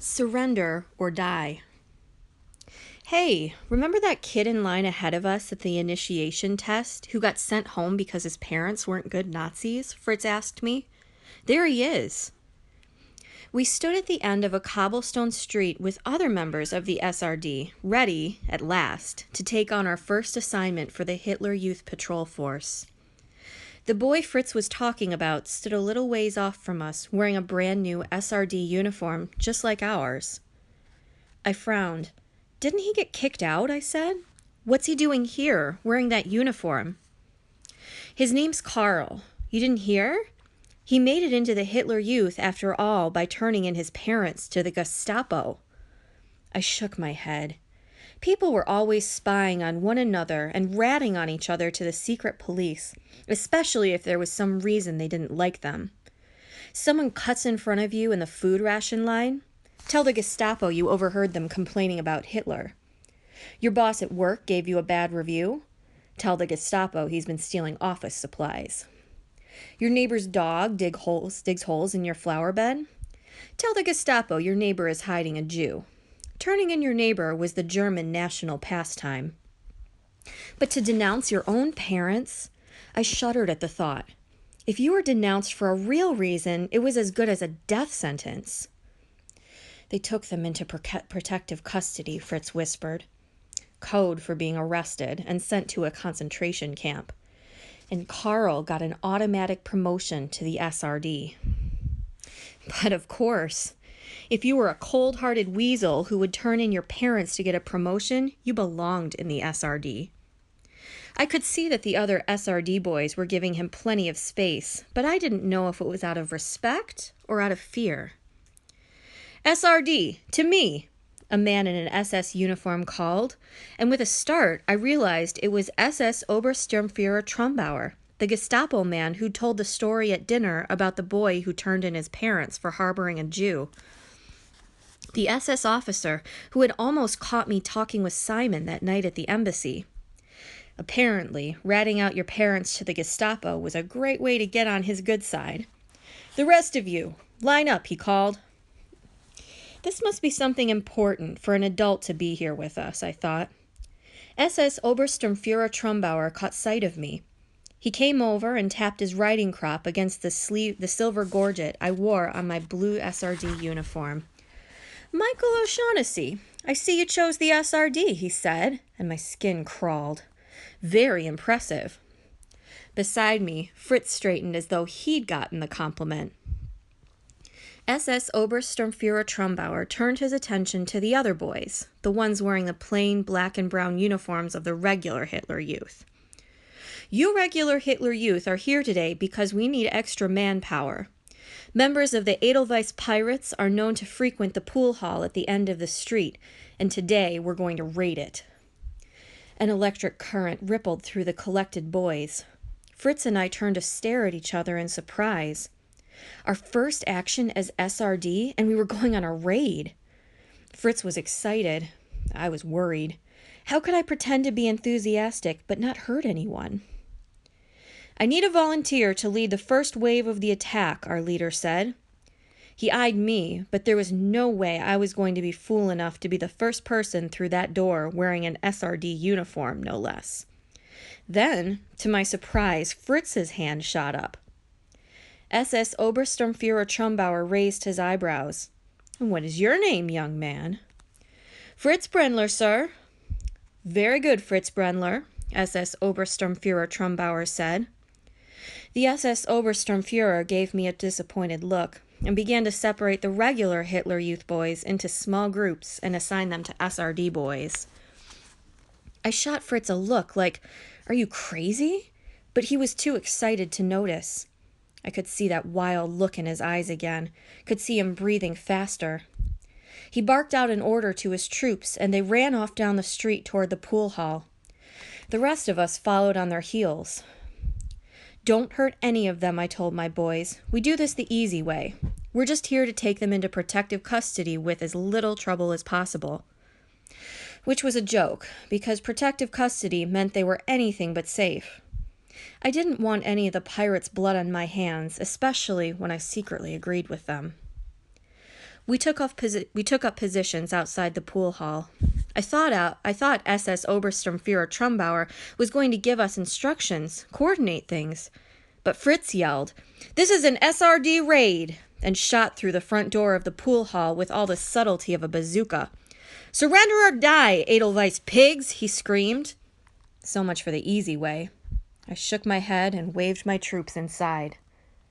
Surrender or die. Hey, remember that kid in line ahead of us at the initiation test who got sent home because his parents weren't good Nazis? Fritz asked me. There he is. We stood at the end of a cobblestone street with other members of the SRD, ready, at last, to take on our first assignment for the Hitler Youth Patrol Force. The boy Fritz was talking about stood a little ways off from us, wearing a brand new SRD uniform, just like ours. I frowned. Didn't he get kicked out? I said. What's he doing here, wearing that uniform? His name's Carl. You didn't hear? He made it into the Hitler Youth, after all, by turning in his parents to the Gestapo. I shook my head. People were always spying on one another and ratting on each other to the secret police, especially if there was some reason they didn't like them. Someone cuts in front of you in the food ration line. Tell the Gestapo you overheard them complaining about Hitler. Your boss at work gave you a bad review. Tell the Gestapo he's been stealing office supplies. Your neighbor's dog digs holes in your flower bed. Tell the Gestapo your neighbor is hiding a Jew. Turning in your neighbor was the German national pastime. But to denounce your own parents? I shuddered at the thought. If you were denounced for a real reason, it was as good as a death sentence. They took them into protective custody, Fritz whispered. Code for being arrested and sent to a concentration camp. And Carl got an automatic promotion to the SRD. But of course, if you were a cold-hearted weasel who would turn in your parents to get a promotion, you belonged in the SRD. I could see that the other SRD boys were giving him plenty of space, but I didn't know if it was out of respect or out of fear. SRD, to me, a man in an SS uniform called, and with a start, I realized it was SS Obersturmführer Trumbauer, the Gestapo man who told the story at dinner about the boy who turned in his parents for harboring a Jew. The SS officer who had almost caught me talking with Simon that night at the embassy. Apparently, ratting out your parents to the Gestapo was a great way to get on his good side. The rest of you, line up, he called. This must be something important for an adult to be here with us, I thought. SS Obersturmführer Trumbauer caught sight of me. He came over and tapped his riding crop against the silver gorget I wore on my blue SRD uniform. Michael O'Shaughnessy, I see you chose the SRD, he said, and my skin crawled. Very impressive. Beside me, Fritz straightened as though he'd gotten the compliment. SS Obersturmführer Trumbauer turned his attention to the other boys, the ones wearing the plain black and brown uniforms of the regular Hitler Youth. You regular Hitler Youth are here today because we need extra manpower. Members of the Edelweiss Pirates are known to frequent the pool hall at the end of the street, and today we're going to raid it. An electric current rippled through the collected boys. Fritz and I turned to stare at each other in surprise. Our first action as SRD, and we were going on a raid. Fritz was excited. I was worried. How could I pretend to be enthusiastic but not hurt anyone? I need a volunteer to lead the first wave of the attack, our leader said. He eyed me, but there was no way I was going to be fool enough to be the first person through that door wearing an SRD uniform, no less. Then, to my surprise, Fritz's hand shot up. SS Obersturmführer Trumbauer raised his eyebrows. What is your name, young man? Fritz Brendler, sir. Very good, Fritz Brendler, SS Obersturmführer Trumbauer said. The SS Obersturmführer gave me a disappointed look and began to separate the regular Hitler Youth boys into small groups and assign them to SRD boys. I shot Fritz a look like, are you crazy? But he was too excited to notice. I could see that wild look in his eyes again, could see him breathing faster. He barked out an order to his troops, and they ran off down the street toward the pool hall. The rest of us followed on their heels. Don't hurt any of them, I told my boys. We do this the easy way. We're just here to take them into protective custody with as little trouble as possible. Which was a joke, because protective custody meant they were anything but safe. I didn't want any of the pirates' blood on my hands, especially when I secretly agreed with them. We took up positions outside the pool hall. I thought SS Obersturmführer Trumbauer was going to give us instructions, coordinate things. But Fritz yelled, "This is an SRD raid," and shot through the front door of the pool hall with all the subtlety of a bazooka. "Surrender or die, Edelweiss pigs!" he screamed. So much for the easy way. I shook my head and waved my troops inside.